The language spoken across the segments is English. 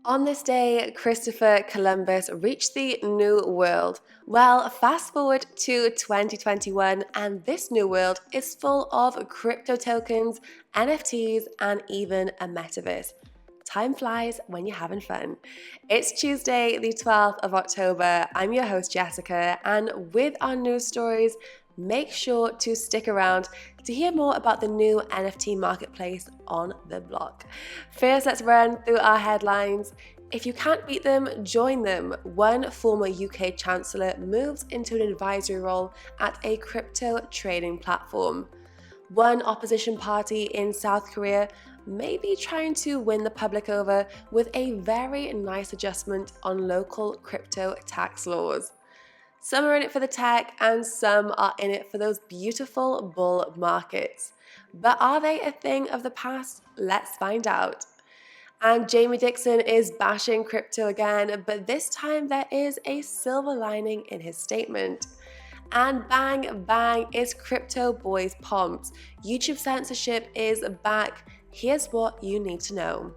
On this day, Christopher Columbus reached the New World. Well, fast forward to 2021, and this new world is full of crypto tokens, NFTs, and even a metaverse. Time flies when you're having fun. It's Tuesday, the 12th of October. I'm your host, Jessica, and with our news stories, make sure to stick around to hear more about the new NFT marketplace on the block. First, let's run through our headlines. If you can't beat them, join them. One former UK Chancellor moves into an advisory role at a crypto trading platform. One opposition party in South Korea may be trying to win the public over with a very nice adjustment on local crypto tax laws. Some are in it for the tech and some are in it for those beautiful bull markets. But are they a thing of the past? Let's find out. And Jamie Dixon is bashing crypto again, but this time there is a silver lining in his statement. And bang, bang, is crypto boys pumped. YouTube censorship is back. Here's what you need to know.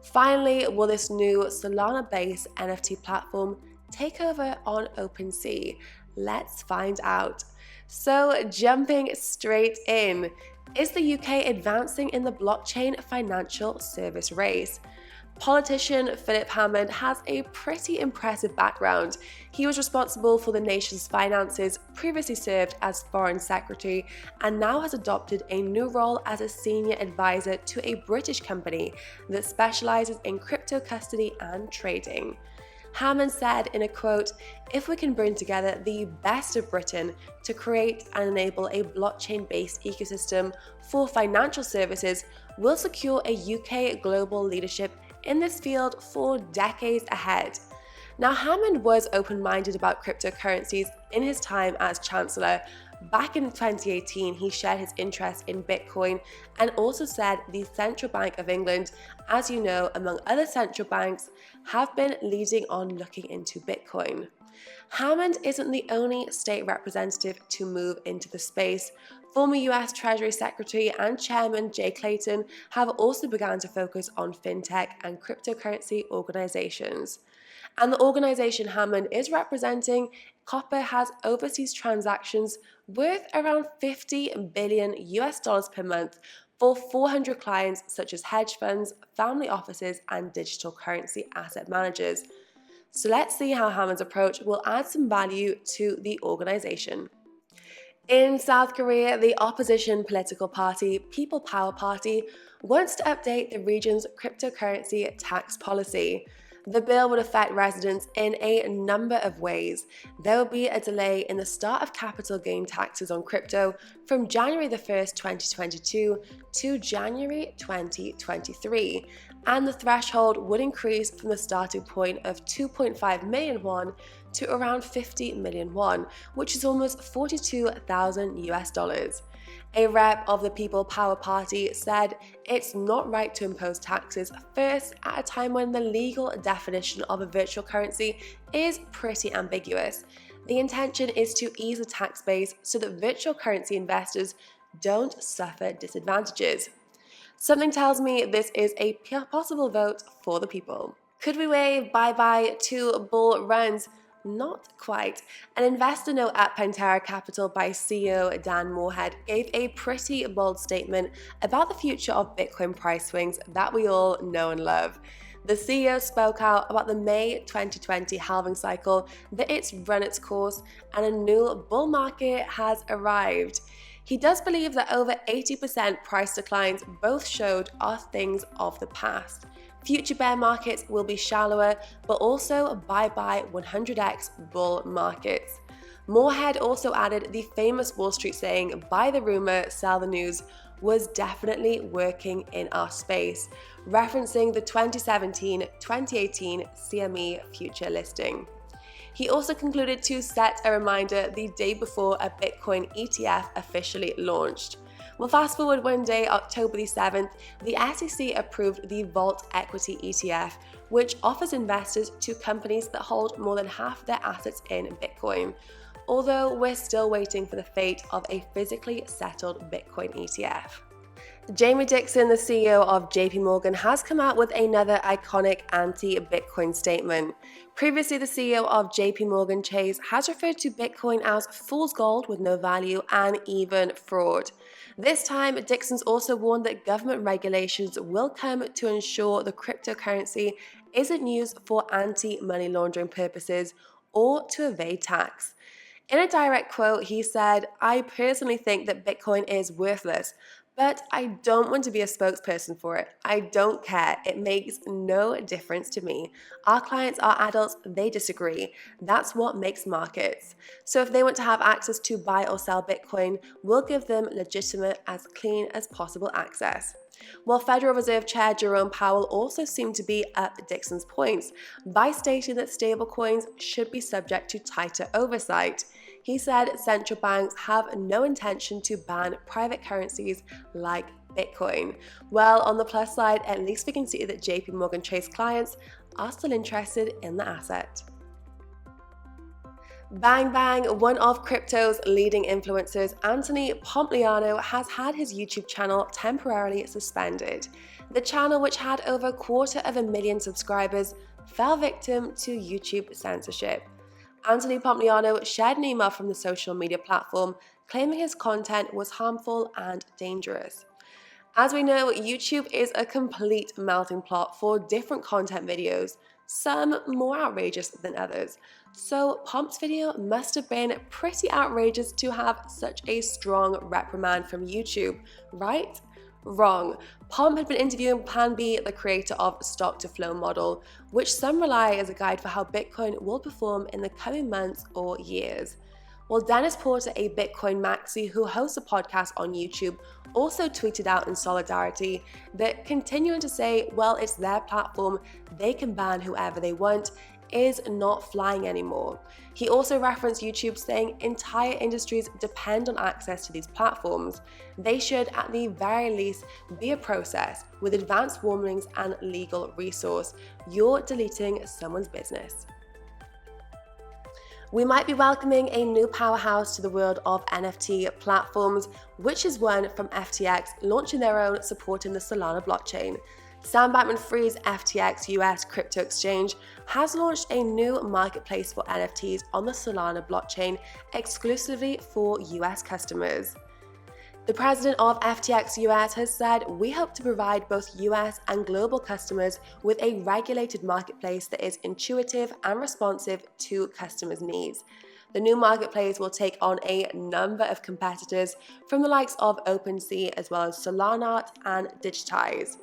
Finally, will this new Solana-based NFT platform take over on OpenSea? Let's find out. So, jumping straight in, is the UK advancing in the blockchain financial service race? Politician Philip Hammond has a pretty impressive background. He was responsible for the nation's finances, previously served as Foreign Secretary, and now has adopted a new role as a senior advisor to a British company that specializes in crypto custody and trading. Hammond said in a quote, "If we can bring together the best of Britain to create and enable a blockchain-based ecosystem for financial services, we'll secure a UK global leadership in this field for decades ahead." Now, Hammond was open-minded about cryptocurrencies in his time as Chancellor. Back in 2018, he shared his interest in Bitcoin and also said the Central Bank of England, as you know, among other central banks, have been leading on looking into Bitcoin. Hammond isn't the only state representative to move into the space. Former US Treasury Secretary and Chairman Jay Clayton have also begun to focus on fintech and cryptocurrency organizations. And the organization Hammond is representing, Copper, has overseas transactions worth around $50 billion per month for 400 clients such as hedge funds, family offices, and digital currency asset managers. So let's see how Hammond's approach will add some value to the organization. In South Korea, the opposition political party, People Power Party, wants to update the region's cryptocurrency tax policy. The bill would affect residents in a number of ways. There will be a delay in the start of capital gain taxes on crypto from January the 1st, 2022 to January 2023, and the threshold would increase from the starting point of 2.5 million won to around 50 million won, which is almost $42,000. A rep of the People Power Party said it's not right to impose taxes first at a time when the legal definition of a virtual currency is pretty ambiguous. The intention is to ease the tax base so that virtual currency investors don't suffer disadvantages. Something tells me this is a possible vote for the people. Could we wave bye-bye to bull runs? Not quite. An investor note at Pantera Capital by CEO Dan Moorhead gave a pretty bold statement about the future of Bitcoin price swings that we all know and love. The CEO spoke out about the May 2020 halving cycle, that it's run its course and a new bull market has arrived. He does believe that over 80% price declines both showed are things of the past. Future bear markets will be shallower, but also bye-bye 100x bull markets. Moorhead also added the famous Wall Street saying, "Buy the rumor, sell the news," was definitely working in our space, referencing the 2017-2018 CME future listing. He also concluded to set a reminder the day before a Bitcoin ETF officially launched. Well, fast forward one day, October the 7th, the SEC approved the Vault Equity ETF, which offers investors to companies that hold more than half their assets in Bitcoin. Although we're still waiting for the fate of a physically settled Bitcoin ETF. Jamie Dixon, the CEO of JP Morgan, has come out with another iconic anti-Bitcoin statement. Previously, the CEO of JP Morgan Chase has referred to Bitcoin as fool's gold with no value and even fraud. This time, Dixon's also warned that government regulations will come to ensure the cryptocurrency isn't used for anti-money laundering purposes or to evade tax. In a direct quote, he said, "I personally think that Bitcoin is worthless, but I don't want to be a spokesperson for it. I don't care. It makes no difference to me. Our clients are adults, they disagree. That's what makes markets. So if they want to have access to buy or sell Bitcoin, we'll give them legitimate, as clean as possible access." While Federal Reserve Chair Jerome Powell also seemed to be up Dixon's points by stating that stablecoins should be subject to tighter oversight. He said central banks have no intention to ban private currencies like Bitcoin. Well, on the plus side, at least we can see that JP Morgan Chase clients are still interested in the asset. Bang Bang, one of crypto's leading influencers, Anthony Pomp, has had his YouTube channel temporarily suspended. The channel, which had over 250,000 subscribers, fell victim to YouTube censorship. Anthony Pomp shared an email from the social media platform claiming his content was harmful and dangerous. As we know, YouTube is a complete melting pot for different content videos, some more outrageous than others. So Pomp's video must have been pretty outrageous to have such a strong reprimand from YouTube, right? Wrong. Pomp had been interviewing Plan B, the creator of Stock to Flow model, which some rely as a guide for how Bitcoin will perform in the coming months or years. Well, Dennis Porter, a Bitcoin maxi who hosts a podcast on YouTube, also tweeted out in solidarity that continuing to say, well, it's their platform, they can ban whoever they want, is not flying anymore. He also referenced YouTube saying entire industries depend on access to these platforms. They should at the very least be a process with advanced warnings and legal resource. You're deleting someone's business. We might be welcoming a new powerhouse to the world of NFT platforms, which is one from FTX launching their own supporting the Solana blockchain. Sam Bankman-Fried's FTX US crypto exchange has launched a new marketplace for NFTs on the Solana blockchain exclusively for US customers. The president of FTX US has said, "We hope to provide both US and global customers with a regulated marketplace that is intuitive and responsive to customers' needs." The new marketplace will take on a number of competitors from the likes of OpenSea as well as Solana and Digitize.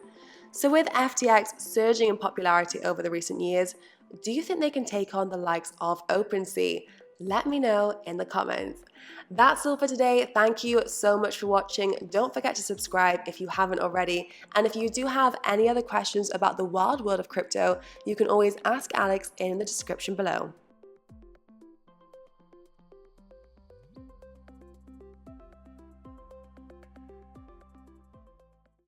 So with FTX surging in popularity over the recent years, do you think they can take on the likes of OpenSea? Let me know in the comments. That's all for today. Thank you so much for watching. Don't forget to subscribe if you haven't already. And if you do have any other questions about the wild world of crypto, you can always ask Alex in the description below.